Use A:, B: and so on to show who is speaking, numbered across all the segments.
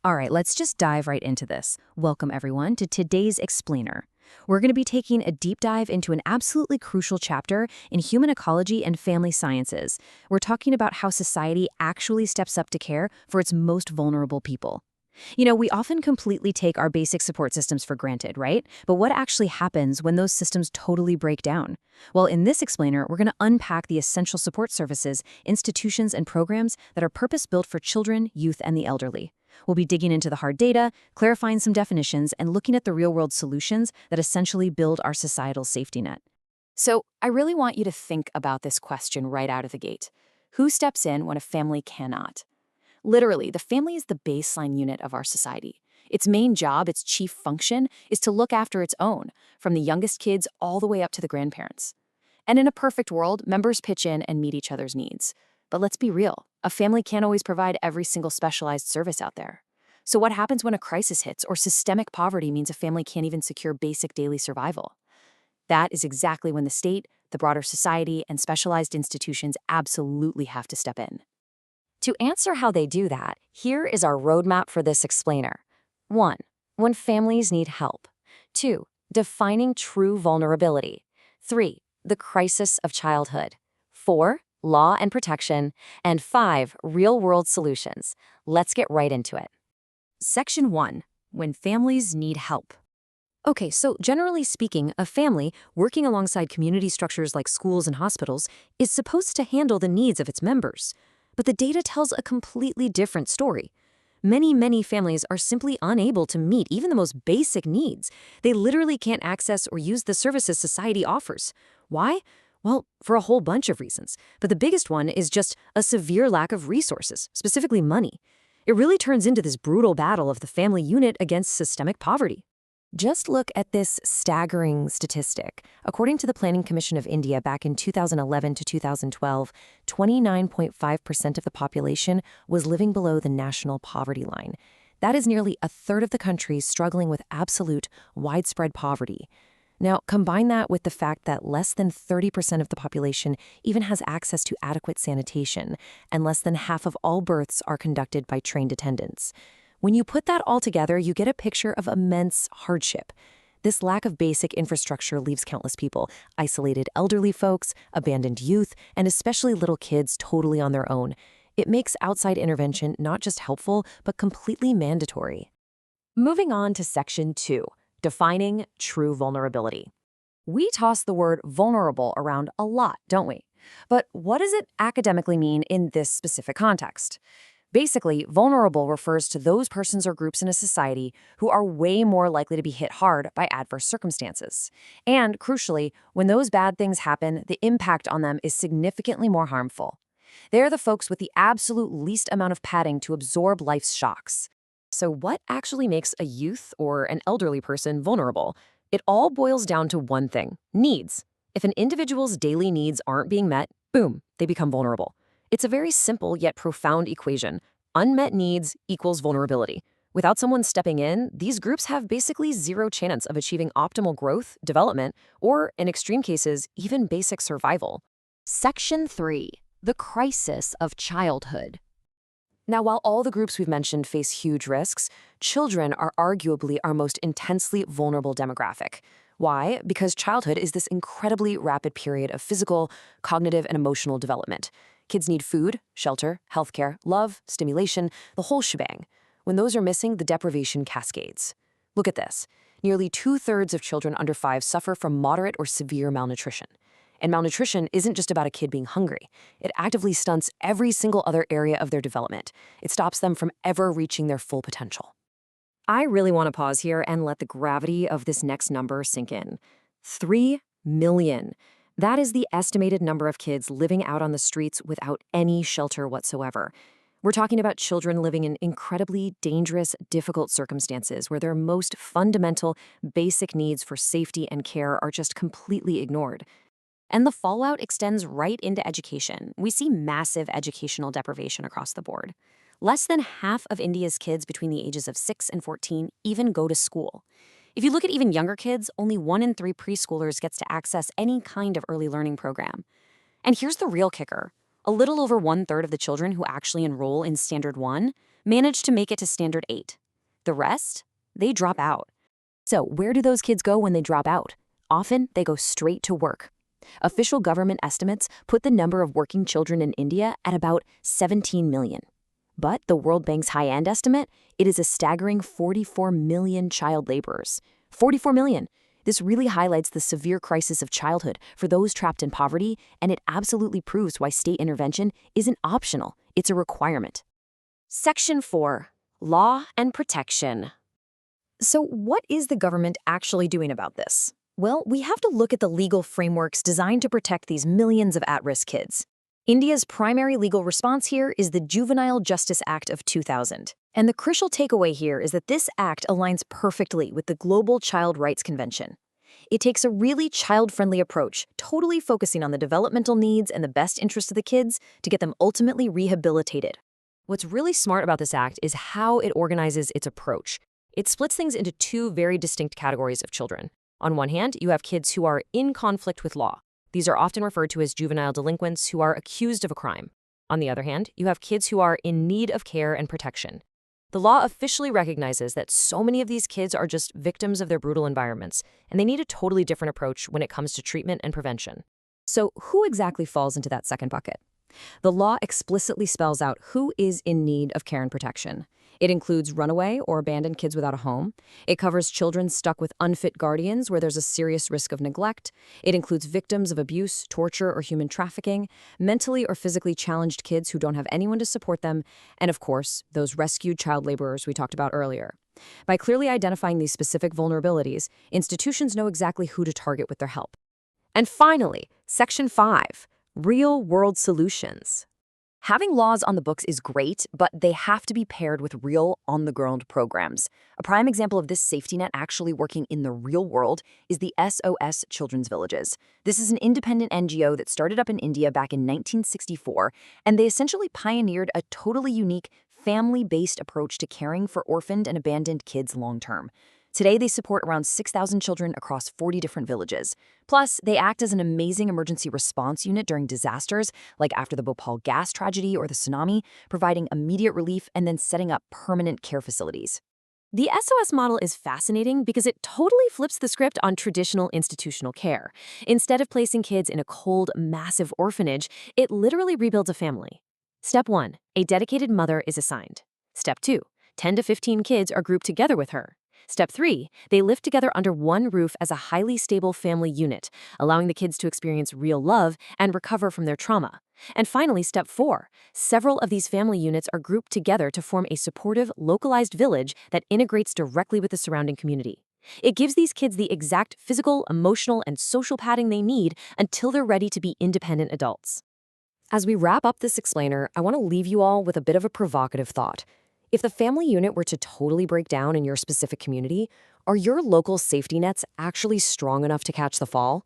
A: All right, let's just dive right into this. Welcome, everyone, to today's Explainer. We're going to be taking a deep dive into an absolutely crucial chapter in human ecology and family sciences. We're talking about how society actually steps up to care for its most vulnerable people. We often completely take our basic support systems for granted, right? But what actually happens when those systems totally break down? Well, in this explainer, we're going to unpack the essential support services, institutions, and programs that are purpose-built for children, youth, and the elderly. We'll be digging into the hard data, clarifying some definitions, and looking at the real-world solutions that essentially build our societal safety net. So, I really want you to think about this question right out of the gate. Who steps in when a family cannot? Literally, the family is the baseline unit of our society. Its main job, its chief function, is to look after its own, from the youngest kids all the way up to the grandparents. And in a perfect world, members pitch in and meet each other's needs. But let's be real, a family can't always provide every single specialized service out there. So what happens when a crisis hits or systemic poverty means a family can't even secure basic daily survival? That is exactly when the state, the broader society, and specialized institutions absolutely have to step in. To answer how they do that, here is our roadmap for this explainer. 1. When families need help. 2. Defining true vulnerability. 3. The crisis of childhood. 4. Law and protection. And 5. Real-world solutions. Let's get right into it. Section 1. When families need help. Okay, so generally speaking, a family, working alongside community structures like schools and hospitals, is supposed to handle the needs of its members. But the data tells a completely different story. Many families are simply unable to meet even the most basic needs. They literally can't access or use the services society offers. Why? Well, for a whole bunch of reasons. But the biggest one is just a severe lack of resources, specifically money. It really turns into this brutal battle of the family unit against systemic poverty. Just look at this staggering statistic. According to the Planning Commission of India back in 2011 to 2012, 29.5% of the population was living below the national poverty line. That is nearly a third of the country struggling with absolute, widespread poverty. Now, combine that with the fact that less than 30% of the population even has access to adequate sanitation, and less than half of all births are conducted by trained attendants. When you put that all together, you get a picture of immense hardship. This lack of basic infrastructure leaves countless people, isolated elderly folks, abandoned youth, and especially little kids totally on their own. It makes outside intervention not just helpful, but completely mandatory. Moving on to Section 2, defining true vulnerability. We toss the word vulnerable around a lot, don't we? But what does it academically mean in this specific context? Basically, vulnerable refers to those persons or groups in a society who are way more likely to be hit hard by adverse circumstances. And, crucially, when those bad things happen, the impact on them is significantly more harmful. They're the folks with the absolute least amount of padding to absorb life's shocks. So what actually makes a youth or an elderly person vulnerable? It all boils down to one thing: needs. If an individual's daily needs aren't being met, boom, they become vulnerable. It's a very simple yet profound equation. Unmet needs equals vulnerability. Without someone stepping in, these groups have basically zero chance of achieving optimal growth, development, or, in extreme cases, even basic survival. Section 3. The crisis of childhood. Now, while all the groups we've mentioned face huge risks, children are arguably our most intensely vulnerable demographic. Why? Because childhood is this incredibly rapid period of physical, cognitive, and emotional development. Kids need food, shelter, healthcare, love, stimulation, the whole shebang. When those are missing, the deprivation cascades. Look at this. Nearly 2/3 of children under 5 suffer from moderate or severe malnutrition. And malnutrition isn't just about a kid being hungry. It actively stunts every single other area of their development. It stops them from ever reaching their full potential. I really want to pause here and let the gravity of this next number sink in. 3 million. That is the estimated number of kids living out on the streets without any shelter whatsoever. We're talking about children living in incredibly dangerous, difficult circumstances where their most fundamental, basic needs for safety and care are just completely ignored. And the fallout extends right into education. We see massive educational deprivation across the board. Less than half of India's kids between the ages of 6 and 14 even go to school. If you look at even younger kids, only 1 in 3 preschoolers gets to access any kind of early learning program. And here's the real kicker. A little over 1/3 of the children who actually enroll in Standard 1, manage to make it to Standard 8. The rest? They drop out. So where do those kids go when they drop out? Often, they go straight to work. Official government estimates put the number of working children in India at about 17 million. But the World Bank's high-end estimate, it is a staggering 44 million child laborers. 44 million! This really highlights the severe crisis of childhood for those trapped in poverty, and it absolutely proves why state intervention isn't optional, it's a requirement. Section 4. Law and Protection. So what is the government actually doing about this? Well, we have to look at the legal frameworks designed to protect these millions of at-risk kids. India's primary legal response here is the Juvenile Justice Act of 2000. And the crucial takeaway here is that this act aligns perfectly with the Global Child Rights Convention. It takes a really child-friendly approach, totally focusing on the developmental needs and the best interest of the kids to get them ultimately rehabilitated. What's really smart about this act is how it organizes its approach. It splits things into two very distinct categories of children. On one hand, you have kids who are in conflict with law. These are often referred to as juvenile delinquents who are accused of a crime. On the other hand, you have kids who are in need of care and protection. The law officially recognizes that so many of these kids are just victims of their brutal environments, and they need a totally different approach when it comes to treatment and prevention. So who exactly falls into that second bucket? The law explicitly spells out who is in need of care and protection. It includes runaway or abandoned kids without a home. It covers children stuck with unfit guardians where there's a serious risk of neglect. It includes victims of abuse, torture, or human trafficking, mentally or physically challenged kids who don't have anyone to support them, and of course, those rescued child laborers we talked about earlier. By clearly identifying these specific vulnerabilities, institutions know exactly who to target with their help. And finally, Section 5. Real-world solutions. Having laws on the books is great, but they have to be paired with real, on-the-ground programs. A prime example of this safety net actually working in the real world is the SOS Children's Villages. This is an independent NGO that started up in India back in 1964, and they essentially pioneered a totally unique, family-based approach to caring for orphaned and abandoned kids long-term. Today, they support around 6,000 children across 40 different villages. Plus, they act as an amazing emergency response unit during disasters, like after the Bhopal gas tragedy or the tsunami, providing immediate relief and then setting up permanent care facilities. The SOS model is fascinating because it totally flips the script on traditional institutional care. Instead of placing kids in a cold, massive orphanage, it literally rebuilds a family. Step 1. A dedicated mother is assigned. Step 2. 10 to 15 kids are grouped together with her. Step 3, they live together under one roof as a highly stable family unit, allowing the kids to experience real love and recover from their trauma. And finally, Step 4, several of these family units are grouped together to form a supportive, localized village that integrates directly with the surrounding community. It gives these kids the exact physical, emotional, and social padding they need until they're ready to be independent adults. As we wrap up this explainer, I want to leave you all with a bit of a provocative thought. If the family unit were to totally break down in your specific community, are your local safety nets actually strong enough to catch the fall?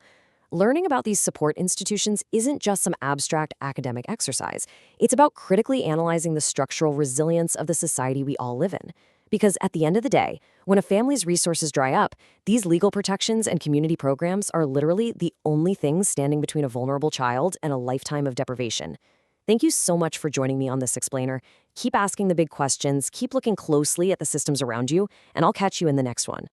A: Learning about these support institutions isn't just some abstract academic exercise. It's about critically analyzing the structural resilience of the society we all live in. Because at the end of the day, when a family's resources dry up, these legal protections and community programs are literally the only things standing between a vulnerable child and a lifetime of deprivation. Thank you so much for joining me on this explainer. Keep asking the big questions, keep looking closely at the systems around you, and I'll catch you in the next one.